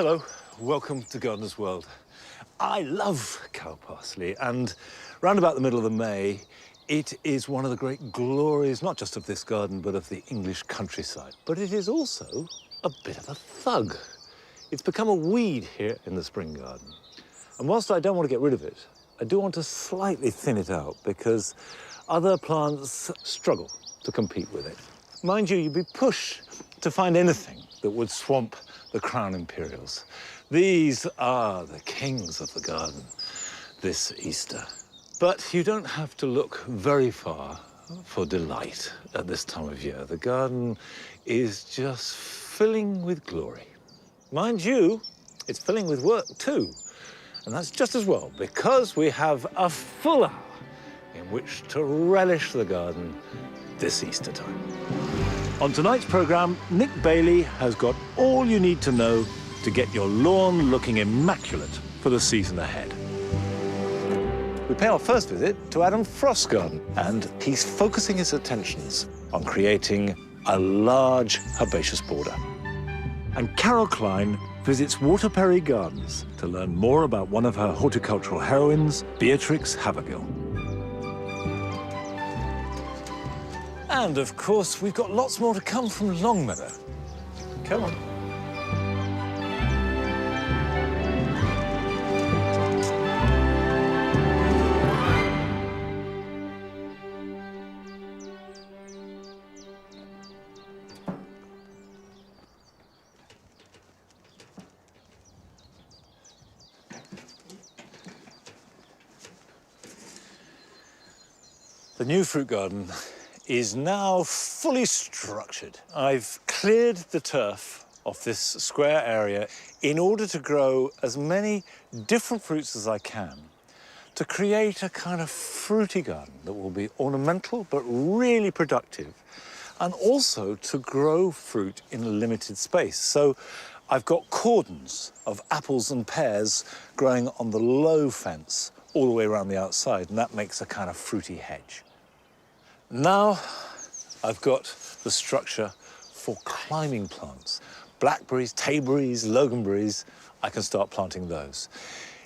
Hello, welcome to Gardener's World. I love cow parsley, and round about the middle of May, it is one of the great glories, not just of this garden, but of the English countryside. But it is also a bit of a thug. It's become a weed here in the spring garden. And whilst I don't want to get rid of it, I do want to slightly thin it out because other plants struggle to compete with it. Mind you, you'd be pushed to find anything that would swamp the crown imperials. These are the kings of the garden this Easter. But you don't have to look very far for delight at this time of year. The garden is just filling with glory. Mind you, it's filling with work too. And that's just as well, because we have a full hour in which to relish the garden this Easter time. On tonight's programme, Nick Bailey has got all you need to know to get your lawn looking immaculate for the season ahead. We pay our first visit to Adam Frost's garden, and he's focusing his attentions on creating a large herbaceous border. And Carol Klein visits Waterperry Gardens to learn more about one of her horticultural heroines, Beatrix Havergill. And, of course, we've got lots more to come from Longmeadow. Come on. The new fruit garden is now fully structured. I've cleared the turf off this square area in order to grow as many different fruits as I can to create a kind of fruity garden that will be ornamental but really productive, and also to grow fruit in a limited space. So I've got cordons of apples and pears growing on the low fence all the way around the outside, and that makes a kind of fruity hedge. Now I've got the structure for climbing plants. Blackberries, tayberries, loganberries, I can start planting those.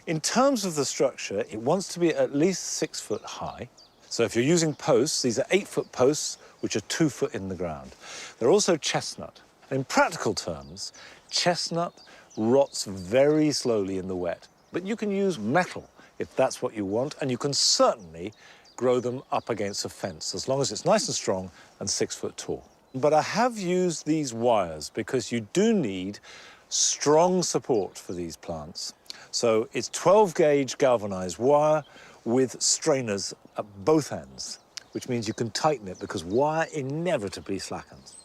In terms of the structure, it wants to be at least 6 foot high. So if you're using posts, these are 8-foot posts, which are 2 foot in the ground. They're also chestnut. In practical terms, chestnut rots very slowly in the wet, but you can use metal if that's what you want, and you can certainly grow them up against a fence, as long as it's nice and strong and 6 foot tall. But I have used these wires because you do need strong support for these plants. So it's 12-gauge galvanized wire with strainers at both ends, which means you can tighten it because wire inevitably slackens.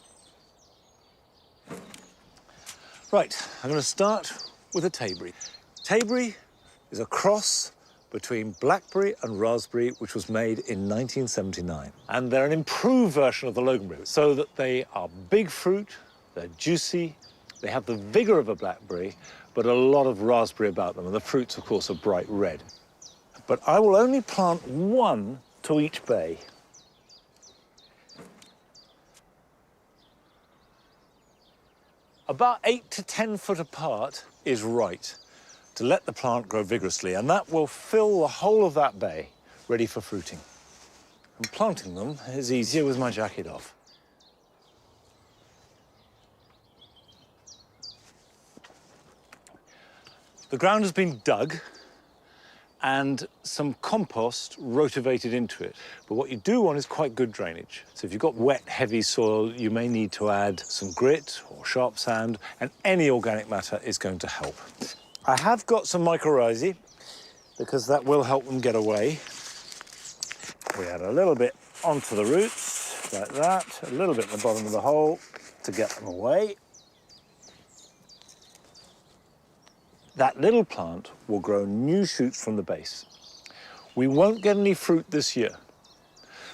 Right, I'm going to start with a tayberry. Tayberry is a cross between blackberry and raspberry, which was made in 1979. And they're an improved version of the loganberry, so that they are big fruit, they're juicy, they have the vigor of a blackberry, but a lot of raspberry about them, and the fruits, of course, are bright red. But I will only plant one to each bay. About 8 to 10 foot apart is right, to let the plant grow vigorously, and that will fill the whole of that bay ready for fruiting. And planting them is easier with my jacket off. The ground has been dug and some compost rotivated into it. But what you do want is quite good drainage. So if you've got wet, heavy soil, you may need to add some grit or sharp sand, and any organic matter is going to help. I have got some mycorrhizae, because that will help them get away. We add a little bit onto the roots, like that, a little bit in the bottom of the hole to get them away. That little plant will grow new shoots from the base. We won't get any fruit this year.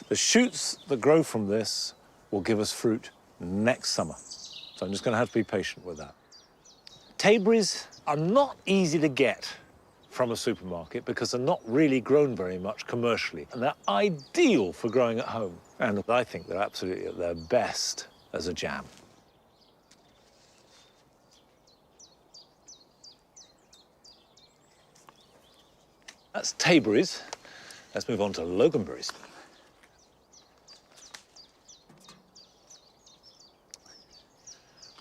The shoots that grow from this will give us fruit next summer. So I'm just going to have to be patient with that. Tayberries are not easy to get from a supermarket because they're not really grown very much commercially, and they're ideal for growing at home. And I think they're absolutely at their best as a jam. That's tayberries. Let's move on to loganberries.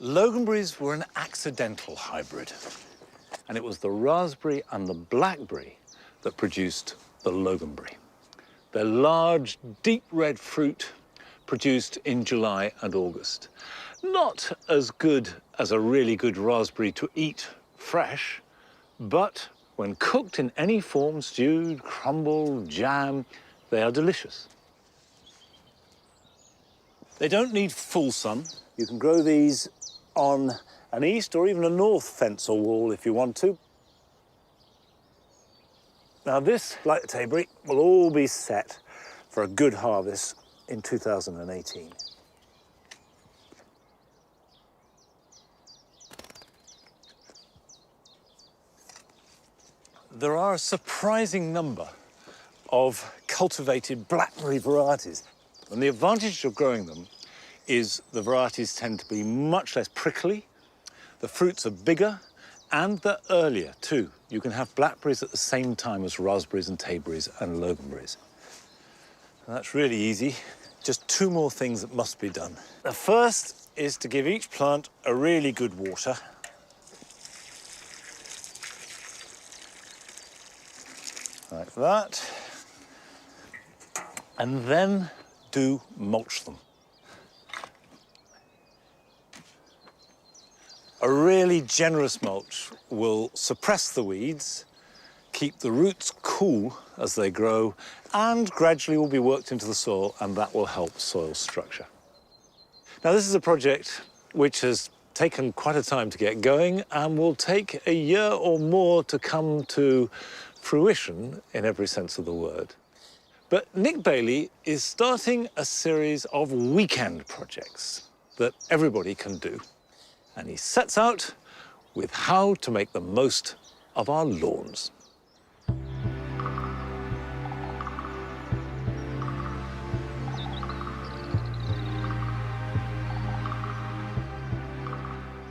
Loganberries were an accidental hybrid, and it was the raspberry and the blackberry that produced the loganberry. They're large, deep red fruit produced in July and August. Not as good as a really good raspberry to eat fresh, but when cooked in any form, stewed, crumbled, jam, they are delicious. They don't need full sun. You can grow these on an east or even a north fence or wall if you want to. Now this, like the tayberry, will all be set for a good harvest in 2018. There are a surprising number of cultivated blackberry varieties, and the advantage of growing them is the varieties tend to be much less prickly, the fruits are bigger, and they're earlier too. You can have blackberries at the same time as raspberries and tayberries and loganberries. And that's really easy. Just two more things that must be done. The first is to give each plant a really good water. Like that. And then do mulch them. A really generous mulch will suppress the weeds, keep the roots cool as they grow, and gradually will be worked into the soil, and that will help soil structure. Now, this is a project which has taken quite a time to get going and will take a year or more to come to fruition in every sense of the word. But Nick Bailey is starting a series of weekend projects that everybody can do. And he sets out with how to make the most of our lawns.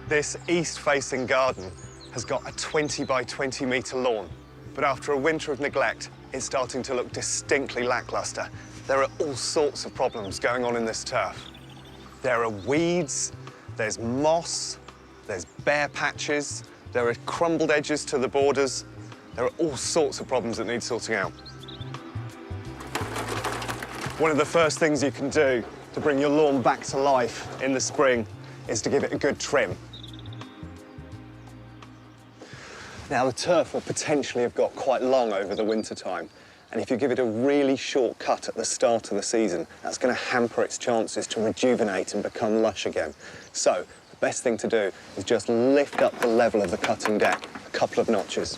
This east-facing garden has got a 20 by 20 metre lawn, but after a winter of neglect, it's starting to look distinctly lacklustre. There are all sorts of problems going on in this turf. There are weeds, there's moss, there's bare patches, there are crumbled edges to the borders. There are all sorts of problems that need sorting out. One of the first things you can do to bring your lawn back to life in the spring is to give it a good trim. Now, the turf will potentially have got quite long over the winter time, and if you give it a really short cut at the start of the season, that's going to hamper its chances to rejuvenate and become lush again. So, the best thing to do is just lift up the level of the cutting deck a couple of notches.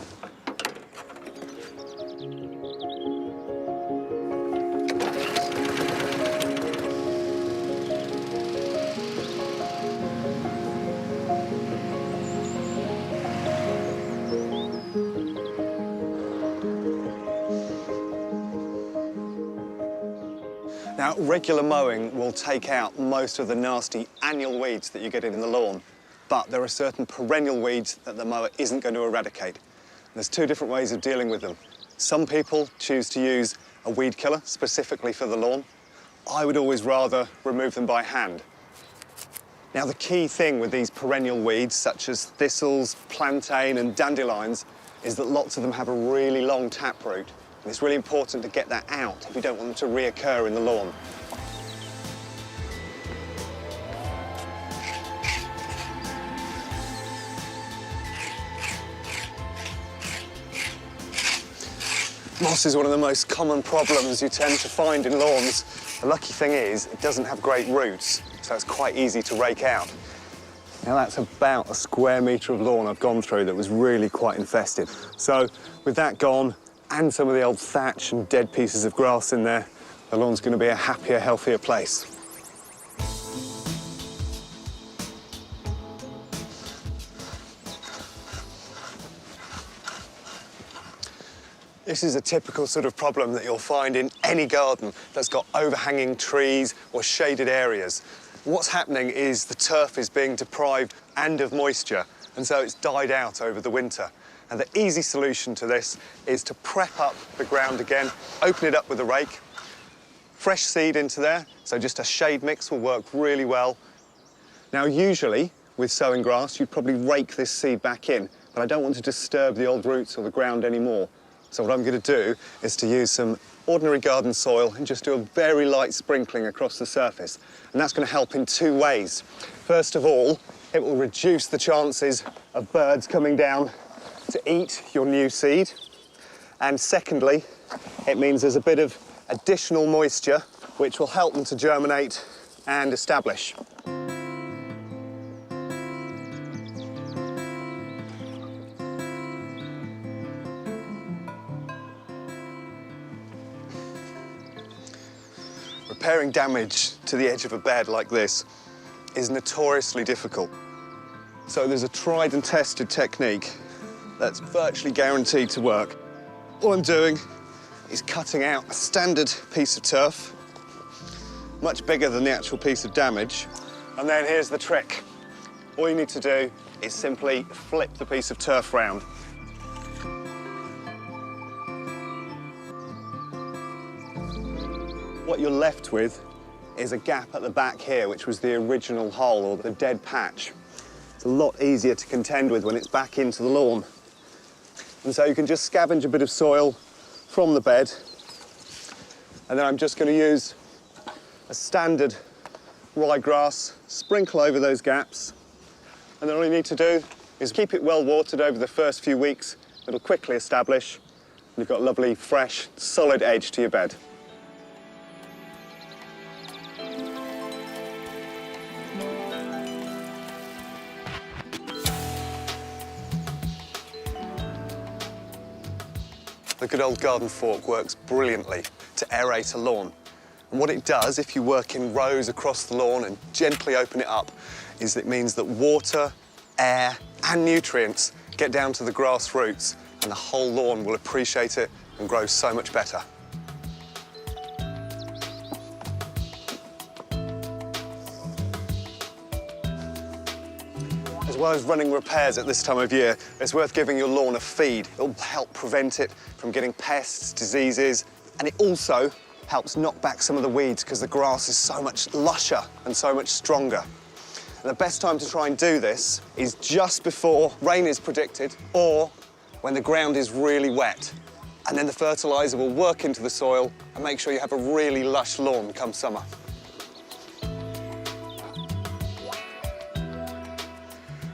Now, regular mowing will take out most of the nasty annual weeds that you get in the lawn, but there are certain perennial weeds that the mower isn't going to eradicate. There's two different ways of dealing with them. Some people choose to use a weed killer specifically for the lawn. I would always rather remove them by hand. Now, the key thing with these perennial weeds, such as thistles, plantain and dandelions, is that lots of them have a really long taproot. And it's really important to get that out if you don't want them to reoccur in the lawn. Moss is one of the most common problems you tend to find in lawns. The lucky thing is, it doesn't have great roots, so it's quite easy to rake out. Now, that's about a square metre of lawn I've gone through that was really quite infested. So, with that gone, and some of the old thatch and dead pieces of grass in there, the lawn's going to be a happier, healthier place. This is a typical sort of problem that you'll find in any garden that's got overhanging trees or shaded areas. What's happening is the turf is being deprived and of moisture, and so it's died out over the winter. And the easy solution to this is to prep up the ground again, open it up with a rake, fresh seed into there, so just a shade mix will work really well. Now, usually, with sowing grass, you'd probably rake this seed back in, but I don't want to disturb the old roots or the ground anymore. So what I'm going to do is to use some ordinary garden soil and just do a very light sprinkling across the surface. And that's going to help in two ways. First of all, it will reduce the chances of birds coming down to eat your new seed. And secondly, it means there's a bit of additional moisture which will help them to germinate and establish. Repairing damage to the edge of a bed like this is notoriously difficult. So there's a tried and tested technique that's virtually guaranteed to work. All I'm doing is cutting out a standard piece of turf, much bigger than the actual piece of damage. And then here's the trick. All you need to do is simply flip the piece of turf round. What you're left with is a gap at the back here, which was the original hole, or the dead patch. It's a lot easier to contend with when it's back into the lawn. And so you can just scavenge a bit of soil from the bed, and then I'm just going to use a standard ryegrass, sprinkle over those gaps, and then all you need to do is keep it well watered over the first few weeks. It'll quickly establish, and you've got a lovely, fresh, solid edge to your bed. The good old garden fork works brilliantly to aerate a lawn. And what it does, if you work in rows across the lawn and gently open it up, is it means that water, air and nutrients get down to the grass roots, and the whole lawn will appreciate it and grow so much better. As well as running repairs at this time of year, it's worth giving your lawn a feed. It'll help prevent it from getting pests, diseases, and it also helps knock back some of the weeds because the grass is so much lusher and so much stronger. And the best time to try and do this is just before rain is predicted or when the ground is really wet. And then the fertiliser will work into the soil and make sure you have a really lush lawn come summer.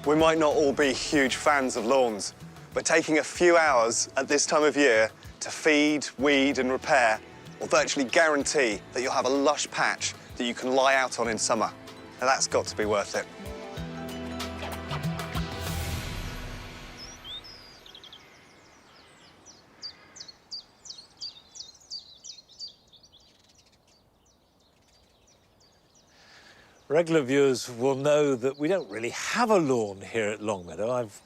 We might not all be huge fans of lawns, but taking a few hours at this time of year to feed, weed and repair will virtually guarantee that you'll have a lush patch that you can lie out on in summer. And that's got to be worth it. Regular viewers will know that we don't really have a lawn here at Longmeadow. I've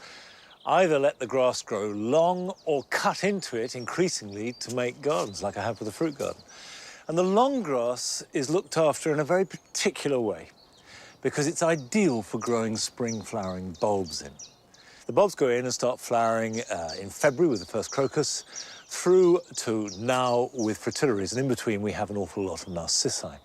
either let the grass grow long or cut into it increasingly to make gardens, like I have with the fruit garden. And the long grass is looked after in a very particular way because it's ideal for growing spring flowering bulbs in. The bulbs go in and start flowering in February with the first crocus, through to now with fritillaries, and in between we have an awful lot of narcissi.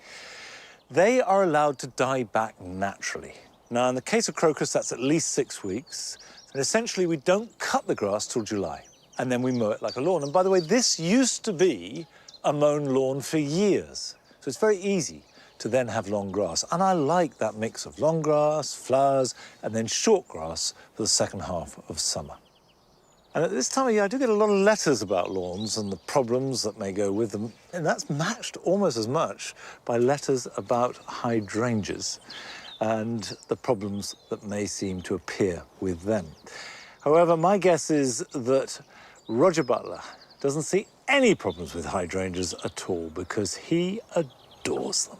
They are allowed to die back naturally. Now, in the case of crocus, that's at least 6 weeks. And essentially, we don't cut the grass till July, and then we mow it like a lawn. And by the way, this used to be a mown lawn for years. So it's very easy to then have long grass. And I like that mix of long grass, flowers, and then short grass for the second half of summer. And at this time of year, I do get a lot of letters about lawns and the problems that may go with them. And that's matched almost as much by letters about hydrangeas and the problems that may seem to appear with them. However, my guess is that Roger Butler doesn't see any problems with hydrangeas at all because he adores them.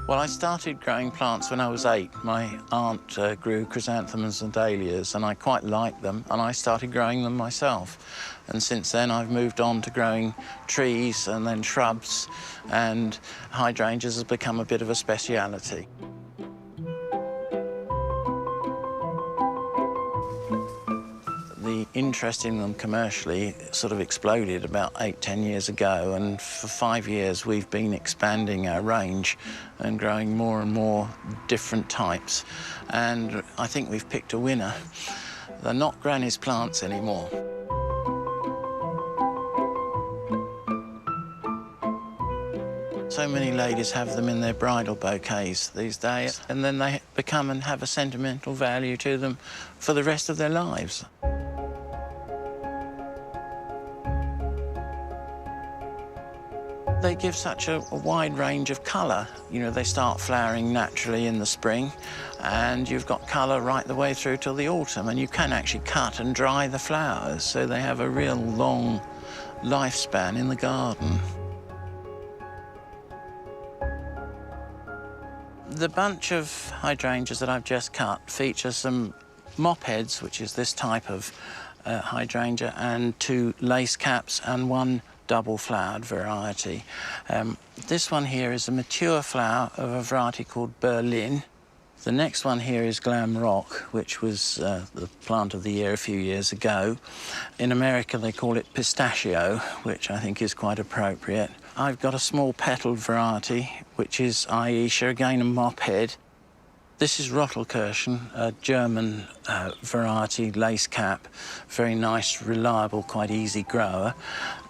Well, I started growing plants when I was 8. My aunt grew chrysanthemums and dahlias, and I quite liked them, and I started growing them myself. And since then, I've moved on to growing trees and then shrubs, and hydrangeas has become a bit of a speciality. The interest in them commercially sort of exploded about 8–10 years ago, and for 5 years we've been expanding our range and growing more and more different types, and I think we've picked a winner. They're not Granny's plants anymore. So many ladies have them in their bridal bouquets these days, and then they become and have a sentimental value to them for the rest of their lives. They give such a wide range of colour. You know, they start flowering naturally in the spring, and you've got colour right the way through till the autumn, and you can actually cut and dry the flowers, so they have a real long lifespan in the garden. The bunch of hydrangeas that I've just cut features some mop heads, which is this type of hydrangea, and 2 lace caps and 1 double-flowered variety. This one here is a mature flower of a variety called Berlin. The next one here is Glam Rock, which was the plant of the year a few years ago. In America, they call it pistachio, which I think is quite appropriate. I've got a small petalled variety, which is Aisha, again a mop head. This is Rottelkirschen, a German variety, lace cap, very nice, reliable, quite easy grower.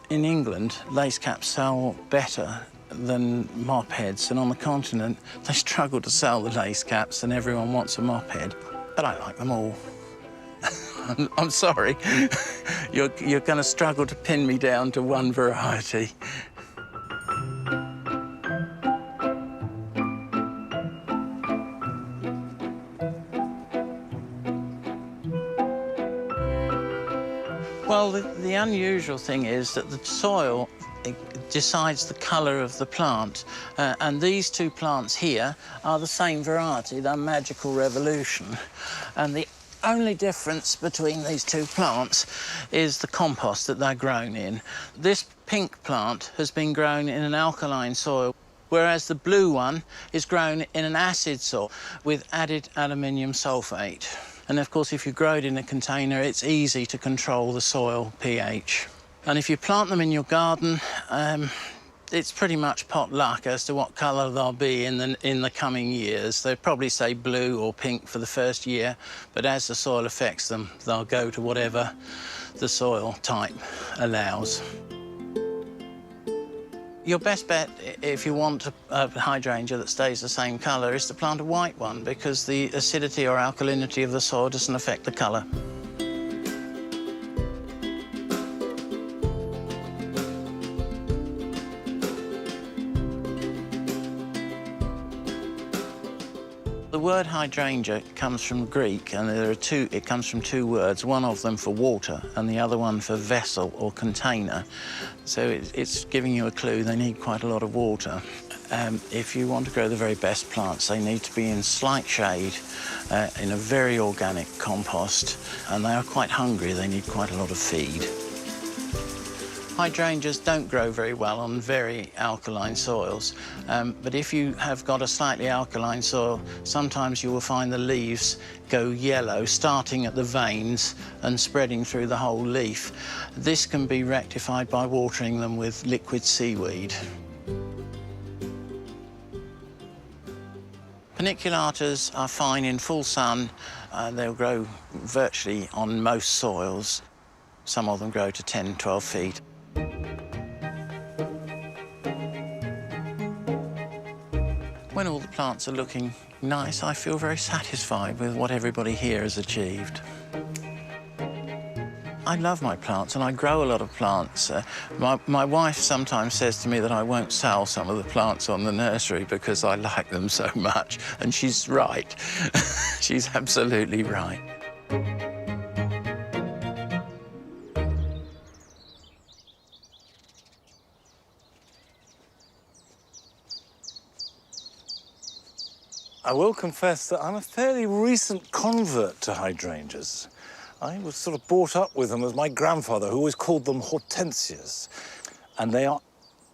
In England, lace caps sell better than mop heads, and on the continent, they struggle to sell the lace caps, and everyone wants a mop head. But I like them all. I'm sorry. You're going to struggle to pin me down to one variety. Well, the unusual thing is that the soil decides the colour of the plant, and these 2 plants here are the same variety. They're Magical Revolution, and the only difference between these 2 plants is the compost that they're grown in. This pink plant has been grown in an alkaline soil, whereas the blue one is grown in an acid soil with added aluminium sulphate. And of course, if you grow it in a container, it's easy to control the soil pH. And if you plant them in your garden, it's pretty much pot luck as to what colour they'll be in the coming years. They'll probably say blue or pink for the first year, but as the soil affects them, they'll go to whatever the soil type allows. Your best bet, if you want a hydrangea that stays the same colour, is to plant a white one, because the acidity or alkalinity of the soil doesn't affect the colour. The word hydrangea comes from Greek, and it comes from 2 words, one of them for water and the other one for vessel or container. So it's giving you a clue they need quite a lot of water. If you want to grow the very best plants, they need to be in slight shade, in a very organic compost, and they are quite hungry. They need quite a lot of feed. Hydrangeas don't grow very well on very alkaline soils, but if you have got a slightly alkaline soil, sometimes you will find the leaves go yellow, starting at the veins and spreading through the whole leaf. This can be rectified by watering them with liquid seaweed. Paniculatas are fine in full sun. They'll grow virtually on most soils. Some of them grow to 10, 12 feet. When all the plants are looking nice, I feel very satisfied with what everybody here has achieved. I love my plants, and I grow a lot of plants. My wife sometimes says to me that I won't sell some of the plants on the nursery because I like them so much, and she's right. She's absolutely right. I will confess that I'm a fairly recent convert to hydrangeas. I was sort of brought up with them as my grandfather, who always called them hortensias. And they are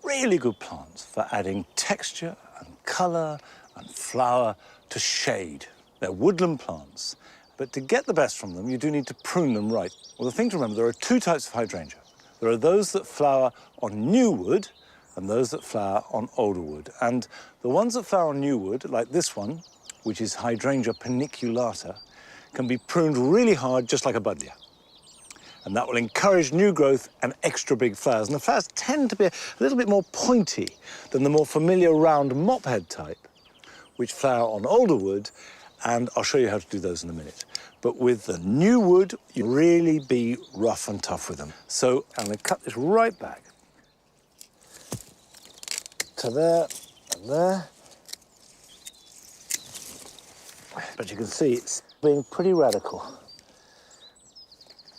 really good plants for adding texture and colour and flower to shade. They're woodland plants, but to get the best from them, you do need to prune them right. Well, the thing to remember, there are two types of hydrangea. There are those that flower on new wood and those that flower on older wood. And the ones that flower on new wood, like this one, which is Hydrangea paniculata, can be pruned really hard, just like a buddleia. And that will encourage new growth and extra big flowers. And the flowers tend to be a little bit more pointy than the more familiar round mophead type, which flower on older wood, and I'll show you how to do those in a minute. But with the new wood, you really be rough and tough with them. So I'm going to cut this right back to there and there. But you can see it's being pretty radical.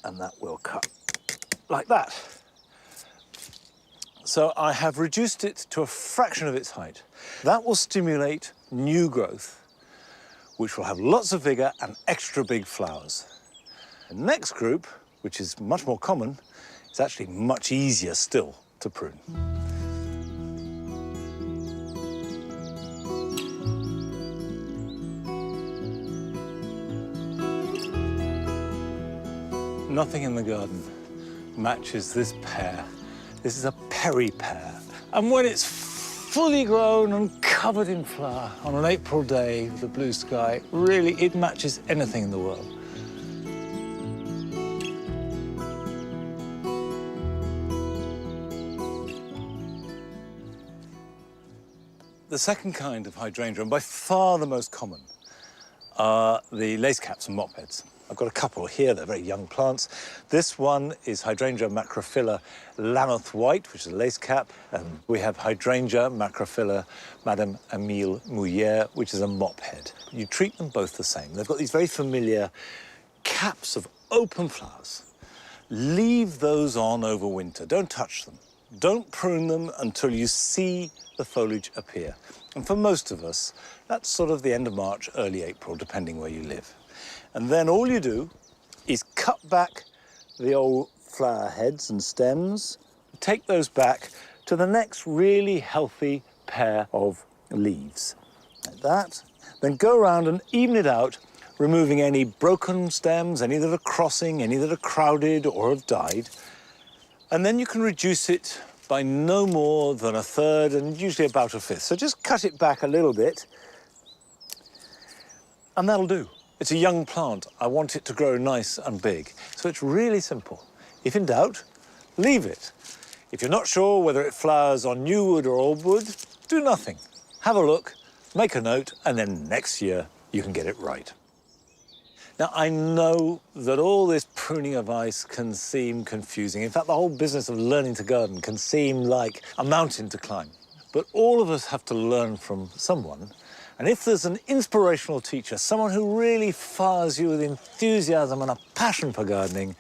And that will cut like that. So I have reduced it to a fraction of its height. That will stimulate new growth, which will have lots of vigour and extra big flowers. The next group, which is much more common, is actually much easier still to prune. Nothing in the garden matches this pear. This is a Perry pear. And when it's fully grown and covered in flower on an April day with a blue sky, really, it matches anything in the world. The second kind of hydrangea, and by far the most common, are the lace caps and mopheads. I've got a couple here, they're very young plants. This one is Hydrangea macrophylla Lammoth White, which is a lace cap. We have Hydrangea macrophylla Madame Emile Mouillère, which is a mophead. You treat them both the same. They've got these very familiar caps of open flowers. Leave those on over winter, don't touch them. Don't prune them until you see the foliage appear. And for most of us, that's sort of the end of March, early April, depending where you live. And then all you do is cut back the old flower heads and stems, take those back to the next really healthy pair of leaves, like that. Then go around and even it out, removing any broken stems, any that are crossing, any that are crowded or have died. And then you can reduce it by no more than a third and usually about a fifth. So just cut it back a little bit, and that'll do. It's a young plant. I want it to grow nice and big. So it's really simple. If in doubt, leave it. If you're not sure whether it flowers on new wood or old wood, do nothing. Have a look, make a note, and then next year you can get it right. Now, I know that all this pruning advice can seem confusing. In fact, the whole business of learning to garden can seem like a mountain to climb. But all of us have to learn from someone. And if there's an inspirational teacher, someone who really fires you with enthusiasm and a passion for gardening,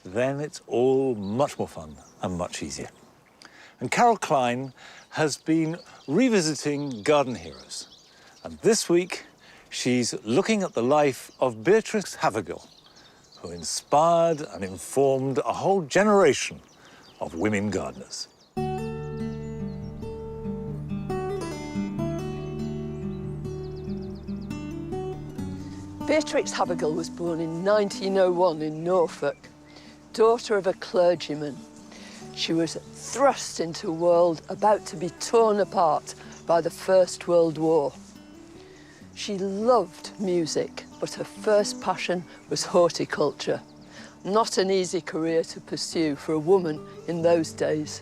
then it's all much more fun and much easier. And Carol Klein has been revisiting garden heroes. And this week, she's looking at the life of Beatrix Havergal, who inspired and informed a whole generation of women gardeners. Beatrix Havergal was born in 1901 in Norfolk, daughter of a clergyman. She was thrust into a world about to be torn apart by the First World War. She loved music, but her first passion was horticulture. Not an easy career to pursue for a woman in those days.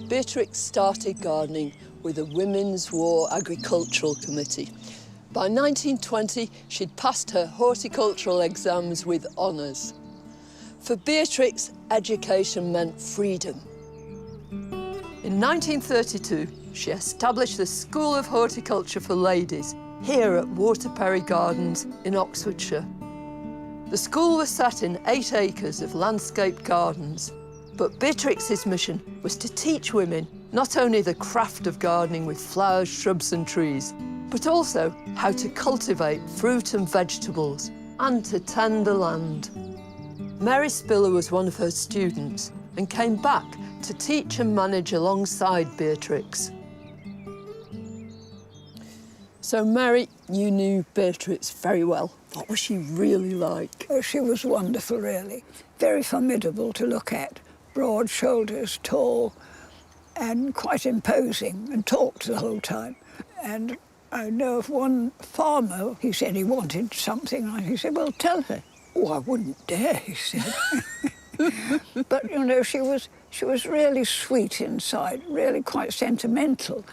Beatrix started gardening with the Women's War Agricultural Committee. By 1920, she'd passed her horticultural exams with honours. For Beatrix, education meant freedom. In 1932, she established the School of Horticulture for Ladies here at Waterperry Gardens in Oxfordshire. The school was set in 8 acres of landscaped gardens. But Beatrix's mission was to teach women not only the craft of gardening with flowers, shrubs and trees, but also how to cultivate fruit and vegetables and to tend the land. Mary Spiller was one of her students and came back to teach and manage alongside Beatrix. So, Mary, you knew Beatrix very well. What was she really like? Oh, she was wonderful, really. Very formidable to look at. Broad shoulders, tall, and quite imposing, and talked the whole time. And I know of one farmer, he said he wanted something, and he said, well, tell her. Oh, I wouldn't dare, he said. But, you know, she was really sweet inside, really quite sentimental.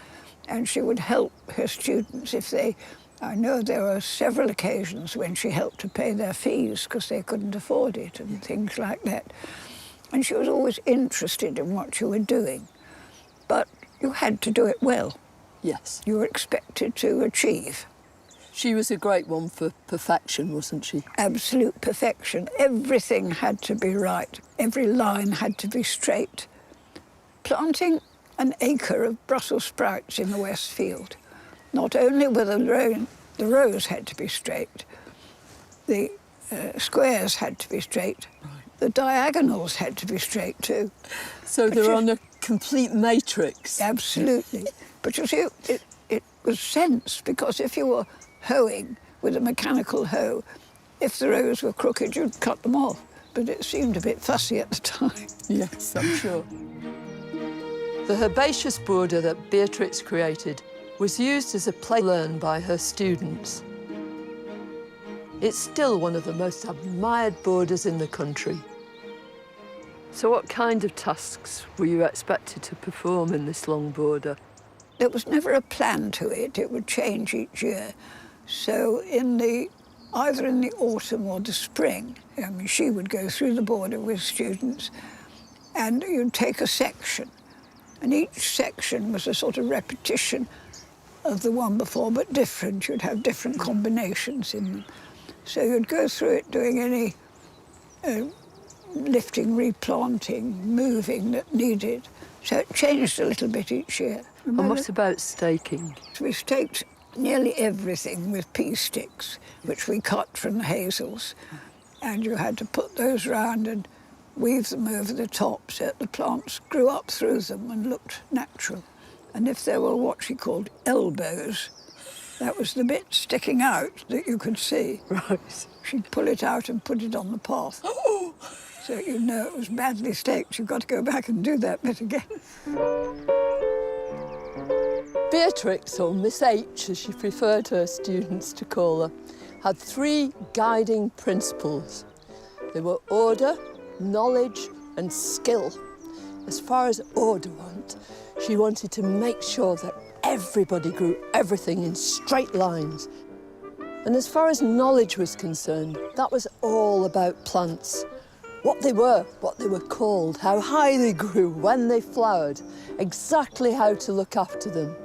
And she would help her students if they... I know there were several occasions when she helped to pay their fees because they couldn't afford it and things like that. And she was always interested in what you were doing. But you had to do it well. Yes. You were expected to achieve. She was a great one for perfection, wasn't she? Absolute perfection. Everything had to be right. Every line had to be straight. Planting an acre of Brussels sprouts in the West Field. Not only were the rows had to be straight, the squares had to be straight, the diagonals had to be straight too. So they're on a complete matrix. Absolutely. But you see, it was sense, because if you were hoeing with a mechanical hoe, if the rows were crooked, you'd cut them off. But it seemed a bit fussy at the time. Yes, I'm sure. The herbaceous border that Beatrix created was used as a play learned by her students. It's still one of the most admired borders in the country. So what kind of tasks were you expected to perform in this long border? There was never a plan to it. It would change each year. So either in the autumn or the spring, I mean, she would go through the border with students, and you'd take a section. And each section was a sort of repetition of the one before, but different. You'd have different combinations in them. So you'd go through it doing any lifting, replanting, moving that needed. So it changed a little bit each year. And what about staking? We staked nearly everything with pea sticks, which we cut from the hazels. And you had to put those round and weave them over the top so that the plants grew up through them and looked natural. And if there were what she called elbows, that was the bit sticking out that you could see. Right. She'd pull it out and put it on the path. Oh! So you'd know it was badly staked. You've got to go back and do that bit again. Beatrix, or Miss H, as she preferred her students to call her, had 3 guiding principles. They were order, knowledge and skill. As far as order went, she wanted to make sure that everybody grew everything in straight lines. And as far as knowledge was concerned, that was all about plants. What they were called, how high they grew, when they flowered, exactly how to look after them.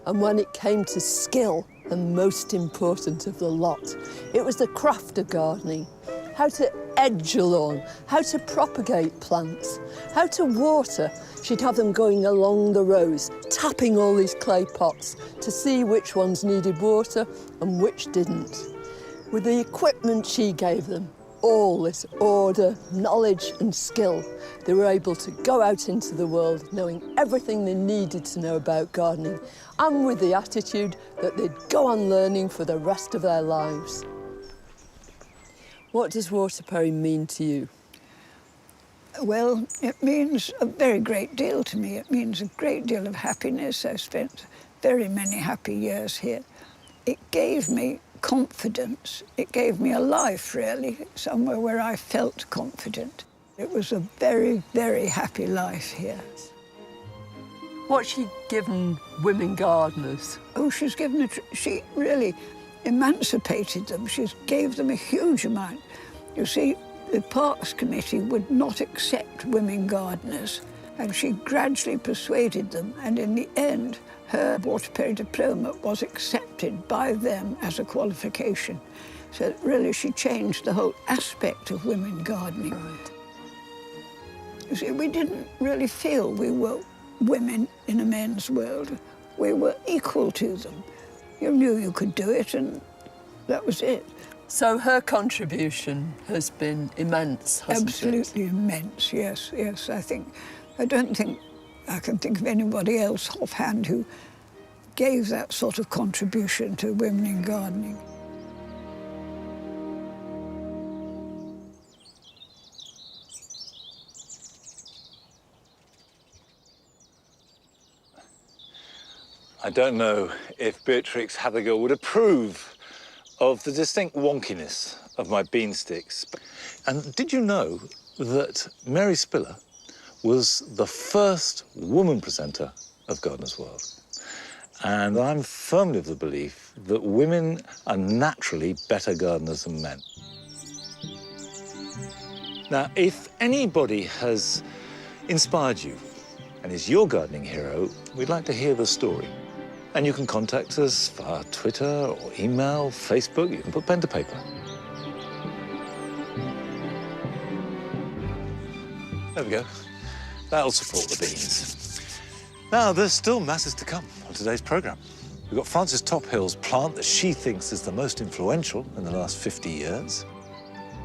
And when it came to skill, the most important of the lot, it was the craft of gardening. How to edge a lawn, how to propagate plants, how to water. She'd have them going along the rows, tapping all these clay pots to see which ones needed water and which didn't. With the equipment she gave them, all this order, knowledge and skill, they were able to go out into the world knowing everything they needed to know about gardening, and with the attitude that they'd go on learning for the rest of their lives. What does waterperry mean to you? Well, it means a very great deal to me. It means a great deal of happiness. I spent very many happy years here. It gave me confidence. It gave me a life, really, somewhere where I felt confident. It was a very, very happy life here. What's she given women gardeners? Oh, she really emancipated them. She gave them a huge amount. You see, the Parks Committee would not accept women gardeners, and she gradually persuaded them, and in the end, her waterperry diploma was accepted by them as a qualification. So really, she changed the whole aspect of women gardening. Right. You see, we didn't really feel we were women in a men's world. We were equal to them. You knew you could do it, and that was it. So her contribution has been immense, hasn't it? Absolutely immense, yes, yes. I don't think I can think of anybody else offhand who gave that sort of contribution to women in gardening. I don't know if Beatrix Hathegor would approve of the distinct wonkiness of my bean sticks. And did you know that Mary Spiller was the first woman presenter of Gardener's World? And I'm firmly of the belief that women are naturally better gardeners than men. Now, if anybody has inspired you and is your gardening hero, we'd like to hear the story. And you can contact us via Twitter or email, Facebook. You can put pen to paper. There we go. That'll support the beans. Now, there's still masses to come on today's programme. We've got Frances Tophill's plant that she thinks is the most influential in the last 50 years.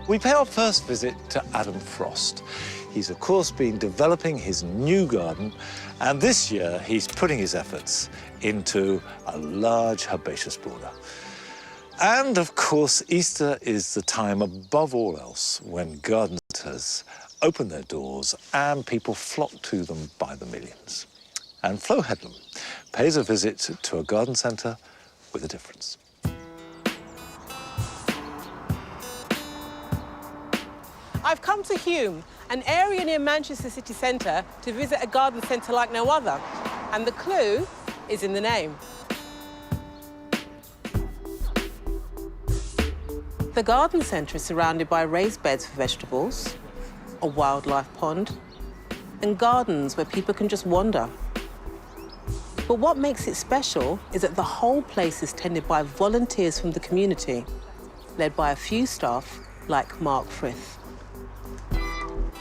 We pay our first visit to Adam Frost. He's, of course, been developing his new garden, and this year he's putting his efforts into a large herbaceous border. And, of course, Easter is the time, above all else, when garden centres open their doors and people flock to them by the millions. And Flo Headlam pays a visit to a garden centre with a difference. I've come to Hume, an area near Manchester city centre, to visit a garden centre like no other. And the clue is in the name. The garden centre is surrounded by raised beds for vegetables, a wildlife pond, and gardens where people can just wander. But what makes it special is that the whole place is tended by volunteers from the community, led by a few staff like Mark Frith.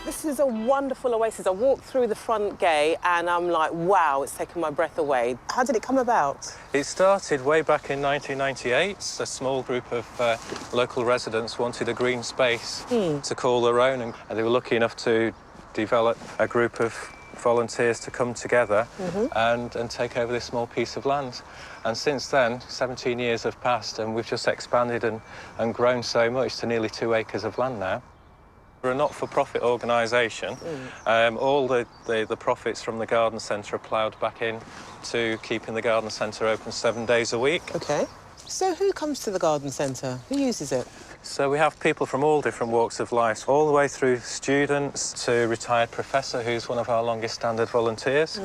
This is a wonderful oasis. I walked through the front gate and I'm like, wow, it's taken my breath away. How did it come about? It started way back in 1998. A small group of local residents wanted a green space to call their own, and they were lucky enough to develop a group of volunteers to come together and take over this small piece of land. And since then, 17 years have passed, and we've just expanded and grown so much to nearly 2 acres of land now. We're a not-for-profit organisation. All the profits from the garden centre are ploughed back in to keeping the garden centre open 7 days a week. OK. So who comes to the garden centre? Who uses it? So we have people from all different walks of life, all the way through students to retired professor, who's one of our longest-standard volunteers.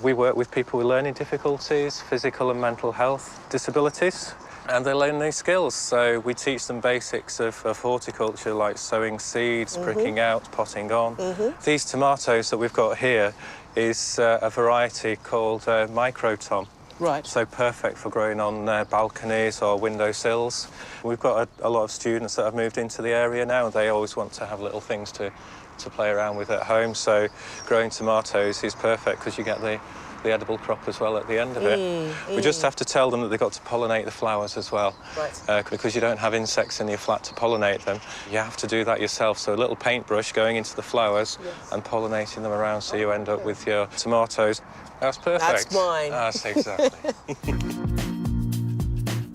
We work with people with learning difficulties, physical and mental health disabilities. And they learn new skills, so we teach them basics of horticulture, like sowing seeds, pricking out, potting on. These tomatoes that we've got here is a variety called Micro Tom. Right. So perfect for growing on balconies or windowsills. We've got a lot of students that have moved into the area now, and they always want to have little things to play around with at home. So growing tomatoes is perfect because you get the edible crop as well at the end of it. We just have to tell them that they've got to pollinate the flowers as well. Right. Because you don't have insects in your flat to pollinate them. You have to do that yourself. So a little paintbrush going into the flowers and pollinating them around, so you end up with your tomatoes. That's perfect. That's mine. That's exactly.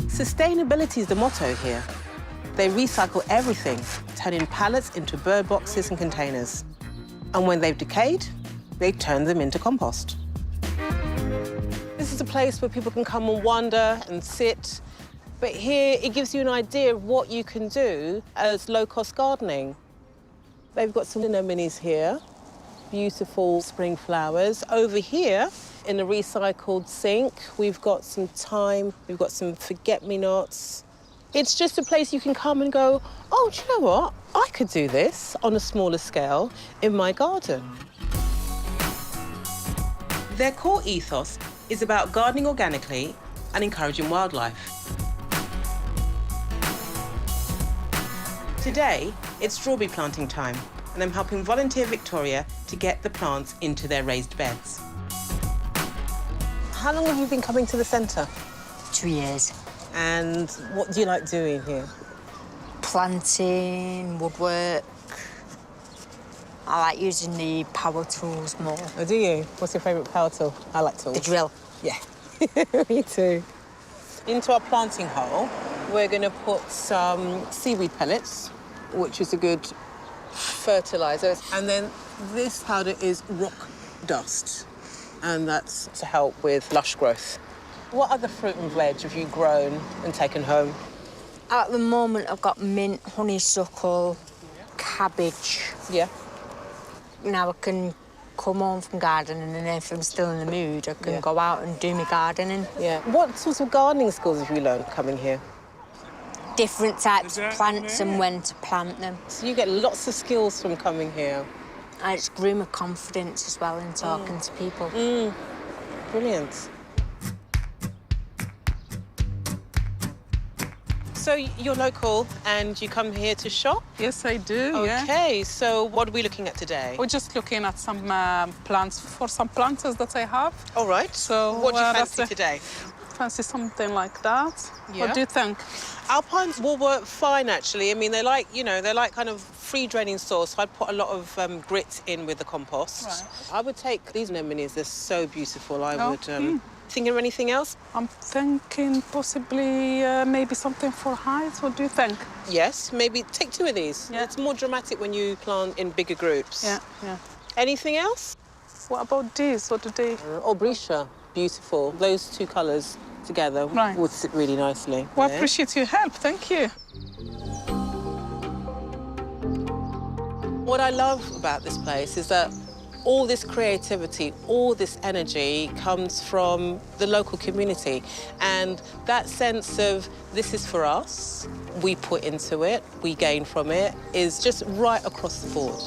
Sustainability is the motto here. They recycle everything, turning pallets into bird boxes and containers. And when they've decayed, they turn them into compost. This is a place where people can come and wander and sit. But here, it gives you an idea of what you can do as low-cost gardening. They've got some anemones here, beautiful spring flowers. Over here, in a recycled sink, we've got some thyme, we've got some forget-me-nots. It's just a place you can come and go, oh, do you know what? I could do this on a smaller scale in my garden. Their core ethos is about gardening organically and encouraging wildlife. Today, it's strawberry planting time, and I'm helping volunteer Victoria to get the plants into their raised beds. How long have you been coming to the centre? 2 years. And what do you like doing here? Planting, woodwork. I like using the power tools more. Oh, do you? What's your favourite power tool? I like tools. The drill. Yeah, me too. Into our planting hole, we're going to put some seaweed pellets, which is a good fertiliser. And then this powder is rock dust, and that's to help with lush growth. What other fruit and veg have you grown and taken home? At the moment, I've got mint, honeysuckle, cabbage. Yeah. Now I can come home from gardening, and if I'm still in the mood, I can go out and do my gardening. Yeah. What sorts of gardening skills have you learned coming here? Different types of plants and when to plant them. So you get lots of skills from coming here. And it's grew my confidence as well in talking to people. Brilliant. So you're local and you come here to shop? Yes, I do, yeah. Okay, so what are we looking at today? We're just looking at some plants, for some planters that I have. All right. So what do you fancy today? Fancy something like that. Yeah. What do you think? Alpines will work fine, actually. I mean, they like, you know, they're like kind of free-draining soil, so I'd put a lot of grit in with the compost. Right. I would take these anemones. They're so beautiful. I would... Thinking of anything else? I'm thinking possibly maybe something for height. What do you think? Yes, maybe take 2 of these. Yeah. It's more dramatic when you plant in bigger groups. Yeah, yeah. Anything else? What about these? What do they... Aubrietia, beautiful. Those 2 colours together would sit really nicely. Well, I there. appreciate your help. Thank you. What I love about this place is that all this creativity, all this energy comes from the local community. And that sense of this is for us, we put into it, we gain from it, is just right across the board.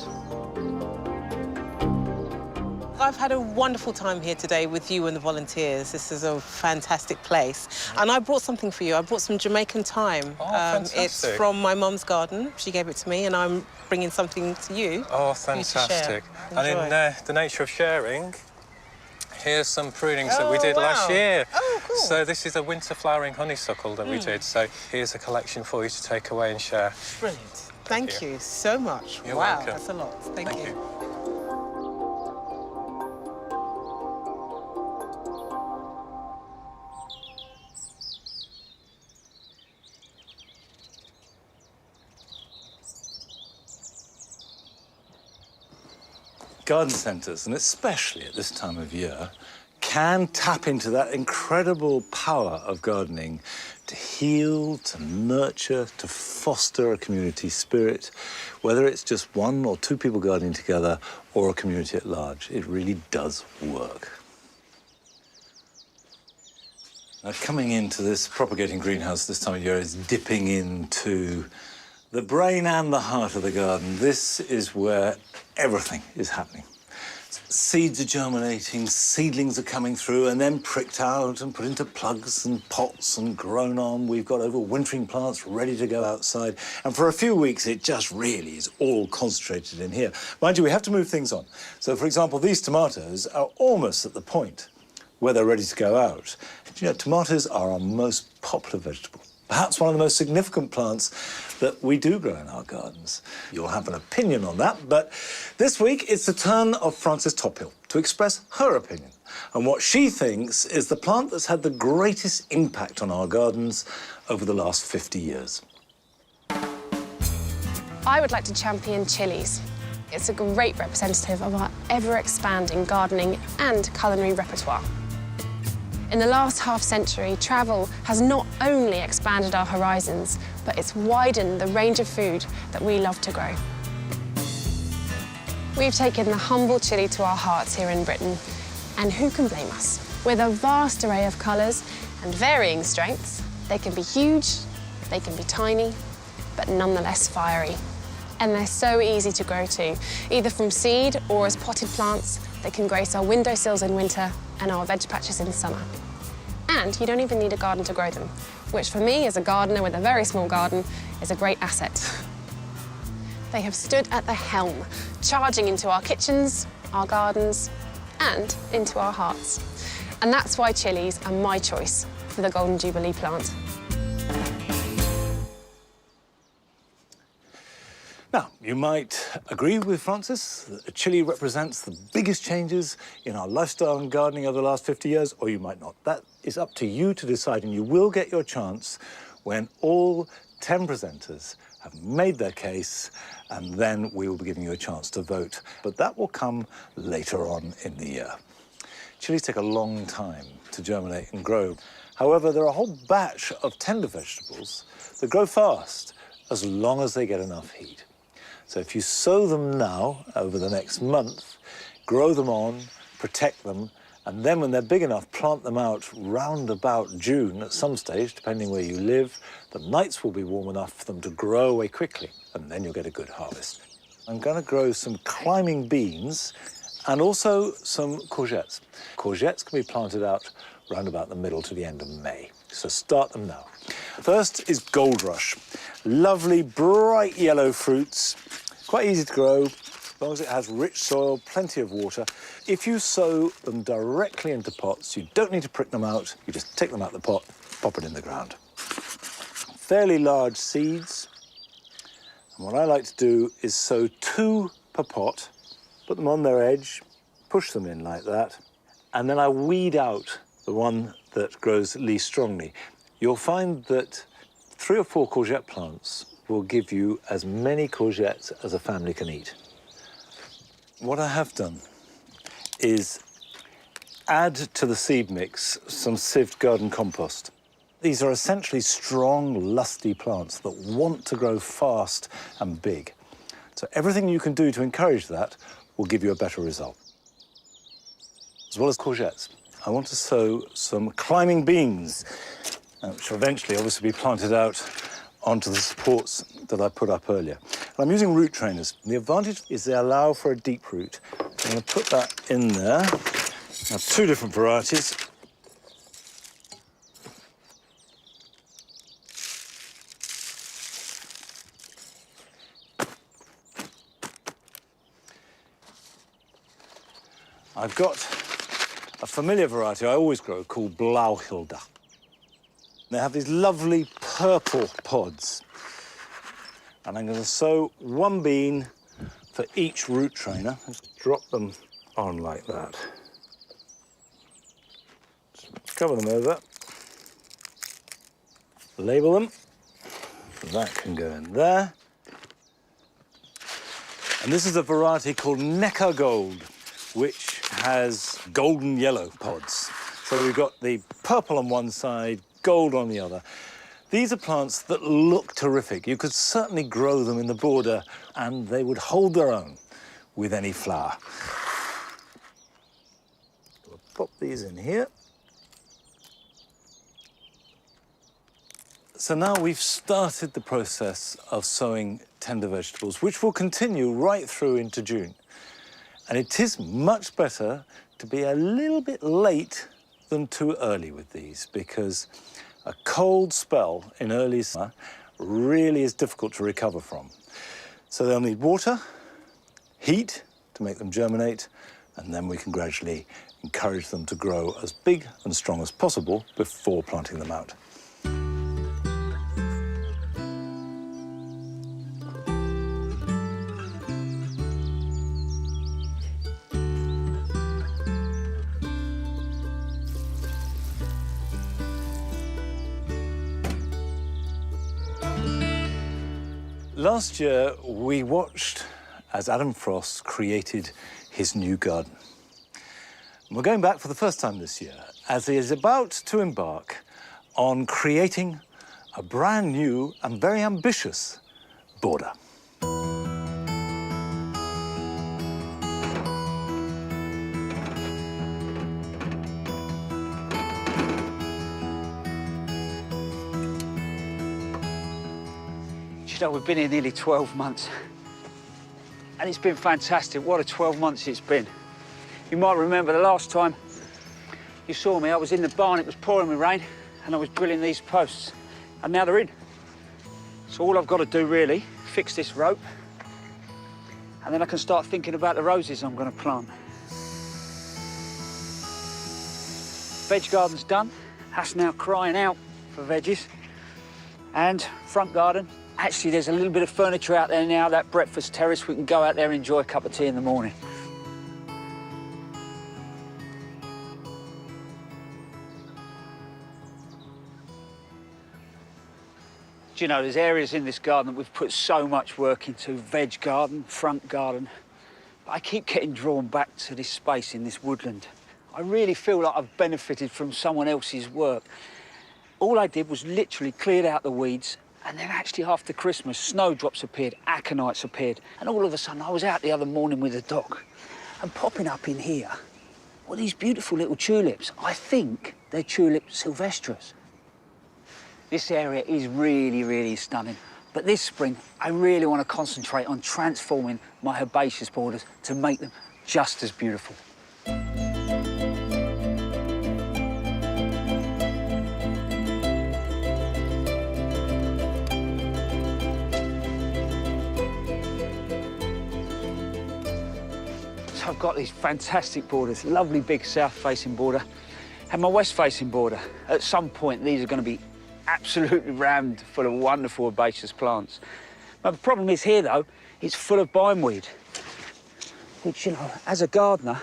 I've had a wonderful time here today with you and the volunteers. This is a fantastic place. And I brought something for you. I brought some Jamaican thyme. Oh, fantastic. It's from my mum's garden. She gave it to me, and I'm bringing something to you. Oh, for you to fantastic. share. And in Enjoy. the nature of sharing, here's some prunings that we Oh, did wow. last year. Oh, cool. So this is a winter flowering honeysuckle that we did. So here's a collection for you to take away and share. Brilliant. Thank you so much. You're wow, welcome. that's a lot. Thank you. Garden centres, and especially at this time of year, can tap into that incredible power of gardening to heal, to nurture, to foster a community spirit, whether it's just 1 or 2 people gardening together or a community at large. It really does work. Now, coming into this propagating greenhouse this time of year is dipping into the brain and the heart of the garden. This is where everything is happening. Seeds are germinating, seedlings are coming through and then pricked out and put into plugs and pots and grown on. We've got overwintering plants ready to go outside. And for a few weeks, it just really is all concentrated in here. Mind you, we have to move things on. So, for example, these tomatoes are almost at the point where they're ready to go out. You know, tomatoes are our most popular vegetable. Perhaps one of the most significant plants that we do grow in our gardens. You'll have an opinion on that, but this week it's the turn of Frances Tophill to express her opinion on what she thinks is the plant that's had the greatest impact on our gardens over the last 50 years. I would like to champion chilies. It's a great representative of our ever-expanding gardening and culinary repertoire. In the last half-century, travel has not only expanded our horizons, but it's widened the range of food that we love to grow. We've taken the humble chilli to our hearts here in Britain, and who can blame us? With a vast array of colours and varying strengths, they can be huge, they can be tiny, but nonetheless fiery. And they're so easy to grow too. Either from seed or as potted plants, they can grace our windowsills in winter and our veg patches in summer. And you don't even need a garden to grow them, which for me, as a gardener with a very small garden, is a great asset. they have stood at the helm, charging into our kitchens, our gardens, and into our hearts. And that's why chilies are my choice for the Golden Jubilee plant. Now, you might agree with Francis that chili represents the biggest changes in our lifestyle and gardening over the last 50 years, or you might not. That is up to you to decide, and you will get your chance when all 10 presenters have made their case, and then we will be giving you a chance to vote. But that will come later on in the year. Chilies take a long time to germinate and grow. However, there are a whole batch of tender vegetables that grow fast as long as they get enough heat. So if you sow them now over the next month, grow them on, protect them, and then when they're big enough, plant them out round about June at some stage, depending where you live. The nights will be warm enough for them to grow away quickly, and then you'll get a good harvest. I'm going to grow some climbing beans and also some courgettes. Courgettes can be planted out round about the middle to the end of May. So start them now. First is Gold Rush. Lovely, bright yellow fruits. Quite easy to grow, as long as it has rich soil, plenty of water. If you sow them directly into pots, you don't need to prick them out. You just take them out of the pot, pop it in the ground. Fairly large seeds. And what I like to do is sow 2 per pot, put them on their edge, push them in like that, and then I weed out the one that grows least strongly. You'll find that 3 or 4 courgette plants will give you as many courgettes as a family can eat. What I have done is add to the seed mix some sieved garden compost. These are essentially strong, lusty plants that want to grow fast and big. So everything you can do to encourage that will give you a better result. As well as courgettes, I want to sow some climbing beans, which will eventually obviously be planted out onto the supports that I put up earlier. And I'm using root trainers. The advantage is they allow for a deep root. I'm going to put that in there. I have 2 different varieties. I've got a familiar variety I always grow called Blauhilde. They have these lovely purple pods. And I'm going to sow 1 bean for each root trainer. Just drop them on like that. Just cover them over. Label them. That can go in there. And this is a variety called Neckar Gold, which has golden yellow pods. So we've got the purple on one side, gold on the other. These are plants that look terrific. You could certainly grow them in the border and they would hold their own with any flower. We'll pop these in here. So now we've started the process of sowing tender vegetables, which will continue right through into June. And it is much better to be a little bit late than too early with these, because a cold spell in early summer really is difficult to recover from. So they'll need water, heat to make them germinate, and then we can gradually encourage them to grow as big and strong as possible before planting them out. Last year, we watched as Adam Frost created his new garden. And we're going back for the first time this year, as he is about to embark on creating a brand new and very ambitious border. You know, we've been here nearly 12 months, and it's been fantastic. What a 12 months it's been. You might remember the last time you saw me, I was in the barn, it was pouring with rain, and I was drilling these posts, and now they're in. So all I've got to do, really, fix this rope, and then I can start thinking about the roses I'm going to plant. Veg garden's done. That's now crying out for veggies. And front garden, actually there's a little bit of furniture out there now, that breakfast terrace. We can go out there and enjoy a cup of tea in the morning. Do you know, there's areas in this garden that we've put so much work into, veg garden, front garden. But I keep getting drawn back to this space in this woodland. I really feel like I've benefited from someone else's work. All I did was literally cleared out the weeds, and then actually after Christmas, snowdrops appeared, aconites appeared, and all of a sudden I was out the other morning with a dog, and popping up in here were these beautiful little tulips. I think they're tulip sylvestris. This area is really, really stunning. But this spring, I really want to concentrate on transforming my herbaceous borders to make them just as beautiful. So I've got these fantastic borders, lovely big south-facing border, and my west-facing border. At some point, these are going to be absolutely rammed full of wonderful herbaceous plants. But the problem is here, though, it's full of bindweed, which, you know, as a gardener,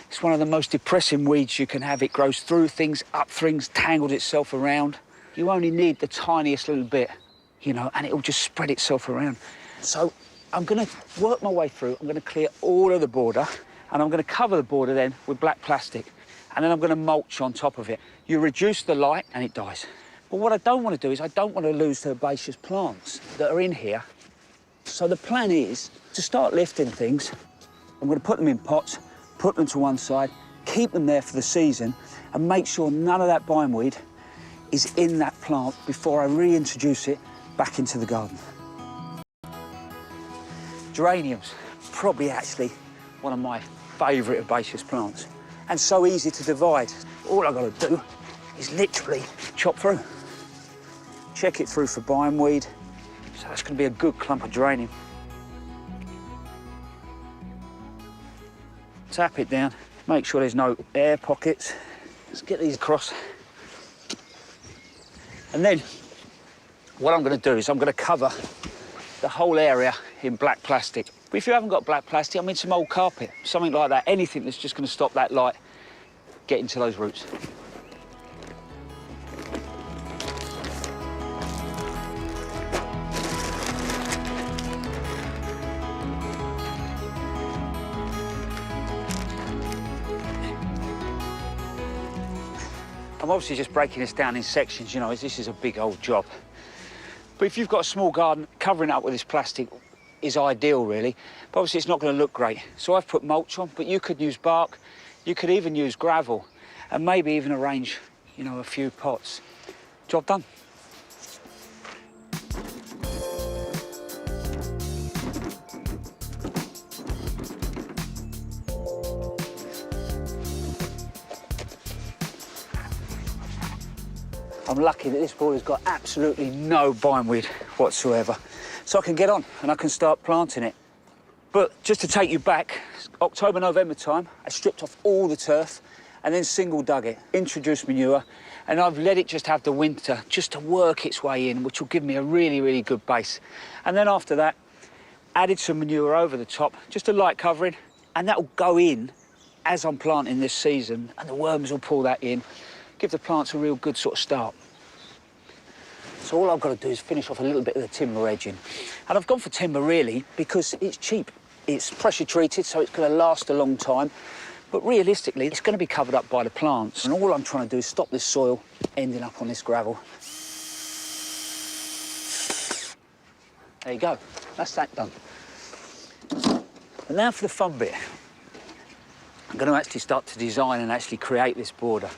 it's one of the most depressing weeds you can have. It grows through things, up things, tangled itself around. You only need the tiniest little bit, you know, and it'll just spread itself around. So I'm going to work my way through. I'm going to clear all of the border, and I'm going to cover the border then with black plastic, and then I'm going to mulch on top of it. You reduce the light, and it dies. But what I don't want to do is I don't want to lose the herbaceous plants that are in here. So the plan is to start lifting things. I'm going to put them in pots, put them to one side, keep them there for the season, and make sure none of that bindweed is in that plant before I reintroduce it back into the garden. Geraniums, probably actually one of my favourite herbaceous plants, and so easy to divide. All I've got to do is literally chop through. Check it through for bindweed. So that's going to be a good clump of geranium. Tap it down, make sure there's no air pockets. Let's get these across. And then what I'm going to do is I'm going to cover the whole area in black plastic. But if you haven't got black plastic, I mean some old carpet, something like that, anything that's just going to stop that light getting to those roots. I'm obviously just breaking this down in sections, you know, as this is a big old job. But if you've got a small garden, covering it up with this plastic is ideal, really. But obviously it's not going to look great. So I've put mulch on, but you could use bark, you could even use gravel, and maybe even arrange, you know, a few pots. Job done. I'm lucky that this border's got absolutely no bindweed whatsoever. So I can get on and I can start planting it. But just to take you back, October, November time, I stripped off all the turf and then single dug it, introduced manure, and I've let it just have the winter just to work its way in, which will give me a really, really good base. And then after that, added some manure over the top, just a light covering, and that'll go in as I'm planting this season, and the worms will pull that in, give the plants a real good sort of start. So all I've got to do is finish off a little bit of the timber edging. And I've gone for timber, really, because it's cheap. It's pressure treated, so it's going to last a long time. But realistically, it's going to be covered up by the plants. And all I'm trying to do is stop this soil ending up on this gravel. There you go. That's that done. And now for the fun bit. I'm going to actually start to design and actually create this border.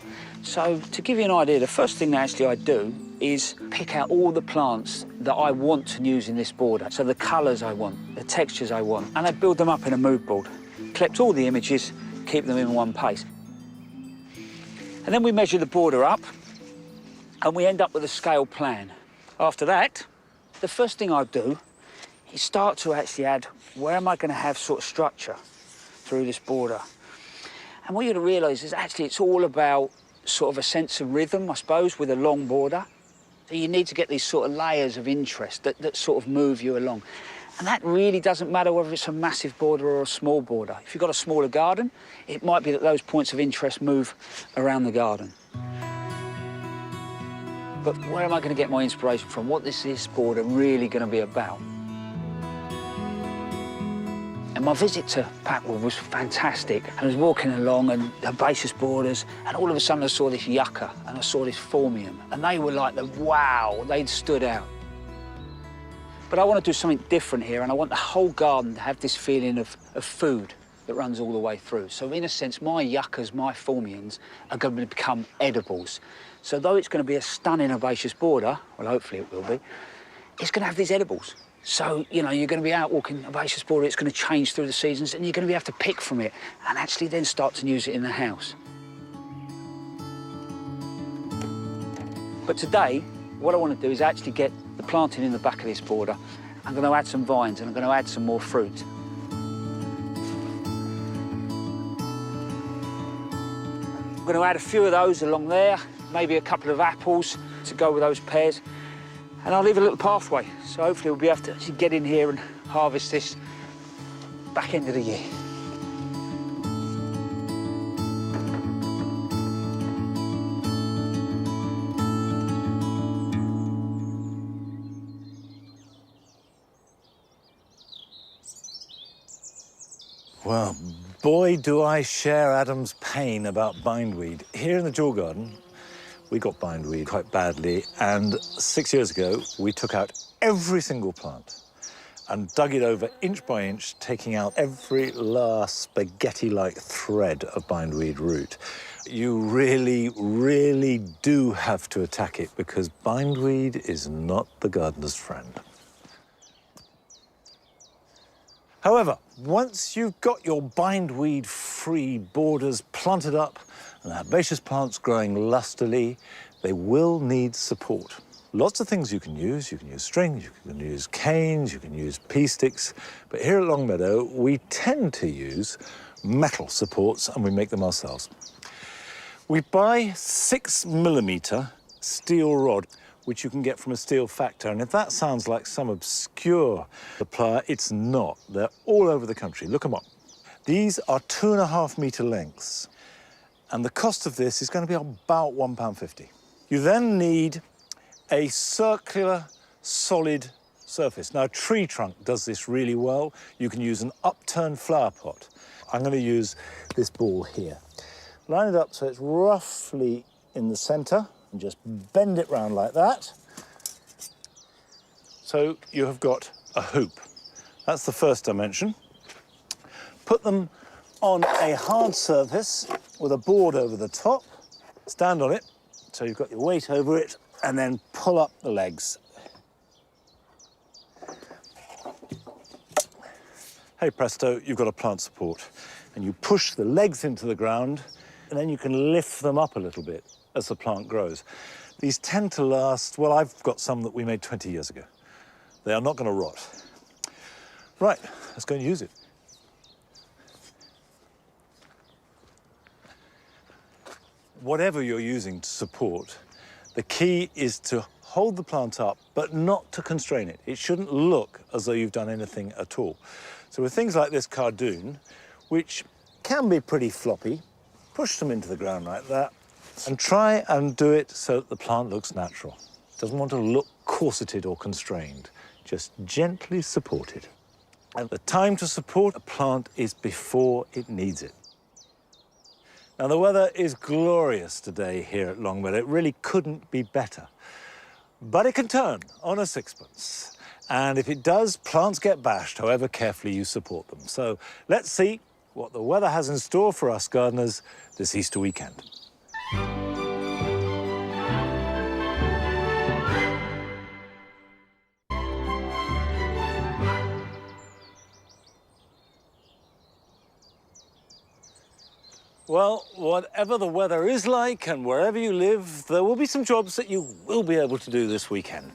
So to give you an idea, the first thing that actually I do is pick out all the plants that I want to use in this border. So the colours I want, the textures I want, and I build them up in a mood board. Collect all the images, keep them in one place. And then we measure the border up and we end up with a scale plan. After that, the first thing I do you start to actually add, where am I going to have sort of structure through this border? And what you're going to realise is actually it's all about sort of a sense of rhythm, I suppose, with a long border. So you need to get these sort of layers of interest that sort of move you along. And that really doesn't matter whether it's a massive border or a small border. If you've got a smaller garden, it might be that those points of interest move around the garden. But where am I going to get my inspiration from? What is this border really going to be about? And my visit to Packwood was fantastic. And I was walking along and herbaceous borders, and all of a sudden I saw this yucca and I saw this phormium, and they were like wow, they'd stood out. But I want to do something different here, and I want the whole garden to have this feeling of food that runs all the way through. So in a sense, my yuccas, my phormiums are going to become edibles. So though it's going to be a stunning herbaceous border, well, hopefully it will be, it's going to have these edibles. So, you know, you're going to be out walking herbaceous border, it's going to change through the seasons, and you're going to have to pick from it and actually then start to use it in the house. But today, what I want to do is actually get the planting in the back of this border. I'm going to add some vines and I'm going to add some more fruit. I'm going to add a few of those along there, maybe a couple of apples to go with those pears. And I'll leave a little pathway, so hopefully we'll be able to actually get in here and harvest this back end of the year. Well, boy, do I share Adam's pain about bindweed. Here in the Jewel Garden, we got bindweed quite badly, and 6 years ago, we took out every single plant and dug it over inch by inch, taking out every last spaghetti-like thread of bindweed root. You really, really do have to attack it because bindweed is not the gardener's friend. However, once you've got your bindweed-free borders planted up and the herbaceous plants growing lustily, they will need support. Lots of things you can use. You can use strings, you can use canes, you can use pea sticks. But here at Longmeadow, we tend to use metal supports, and we make them ourselves. We buy 6mm steel rod, which you can get from a steel factor. And if that sounds like some obscure supplier, it's not. They're all over the country. Look them up. These are 2.5-metre lengths. And the cost of this is going to be about £1.50. You then need a circular, solid surface. Now, a tree trunk does this really well. You can use an upturned flower pot. I'm going to use this ball here. Line it up so it's roughly in the centre, and just bend it round like that. So you have got a hoop. That's the first dimension. Put them on a hard surface with a board over the top. Stand on it, so you've got your weight over it, and then pull up the legs. Hey presto, you've got a plant support. And you push the legs into the ground, and then you can lift them up a little bit as the plant grows. These tend to last, well, I've got some that we made 20 years ago. They are not going to rot. Right, let's go and use it. Whatever you're using to support, the key is to hold the plant up, but not to constrain it. It shouldn't look as though you've done anything at all. So with things like this cardoon, which can be pretty floppy, push them into the ground like that, and try and do it so that the plant looks natural. It doesn't want to look corseted or constrained, just gently supported. And the time to support a plant is before it needs it. Now, the weather is glorious today here at Longmeadow. It really couldn't be better. But it can turn on a sixpence. And if it does, plants get bashed, however carefully you support them. So let's see what the weather has in store for us gardeners this Easter weekend. Well, whatever the weather is like and wherever you live, there will be some jobs that you will be able to do this weekend.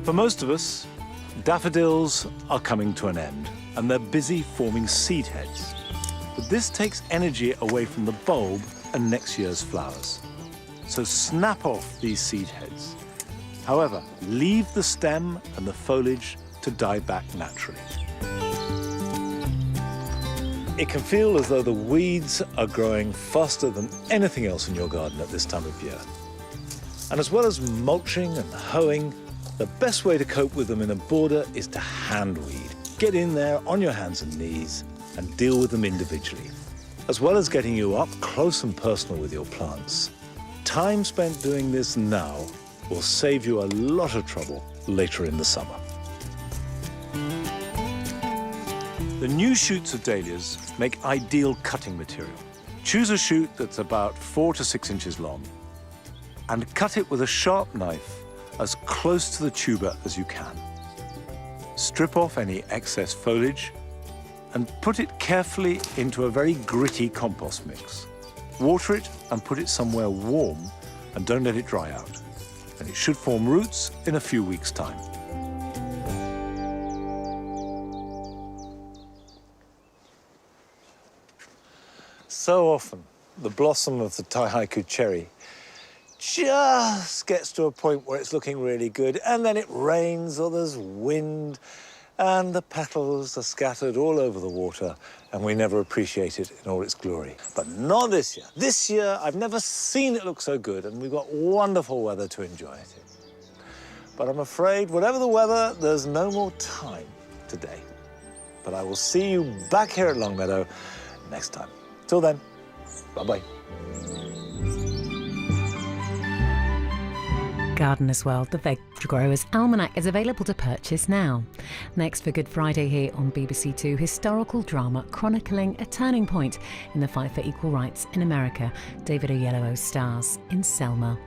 For most of us, daffodils are coming to an end, and they're busy forming seed heads. But this takes energy away from the bulb and next year's flowers. So snap off these seed heads. However, leave the stem and the foliage to die back naturally. It can feel as though the weeds are growing faster than anything else in your garden at this time of year. And as well as mulching and hoeing, the best way to cope with them in a border is to hand weed. Get in there on your hands and knees and deal with them individually. As well as getting you up close and personal with your plants, time spent doing this now will save you a lot of trouble later in the summer. The new shoots of dahlias make ideal cutting material. Choose a shoot that's about 4 to 6 inches long and cut it with a sharp knife as close to the tuber as you can. Strip off any excess foliage and put it carefully into a very gritty compost mix. Water it and put it somewhere warm and don't let it dry out. And it should form roots in a few weeks' time. So often, the blossom of the Taihaku cherry just gets to a point where it's looking really good, and then it rains or there's wind, and the petals are scattered all over the water, and we never appreciate it in all its glory. But not this year. This year, I've never seen it look so good, and we've got wonderful weather to enjoy it in. But I'm afraid, whatever the weather, there's no more time today. But I will see you back here at Longmeadow next time. Till then, bye-bye. Gardener's World, the Veg Growers Almanac, is available to purchase now. Next for Good Friday here on BBC Two, historical drama chronicling a turning point in the fight for equal rights in America. David Oyelowo stars in Selma.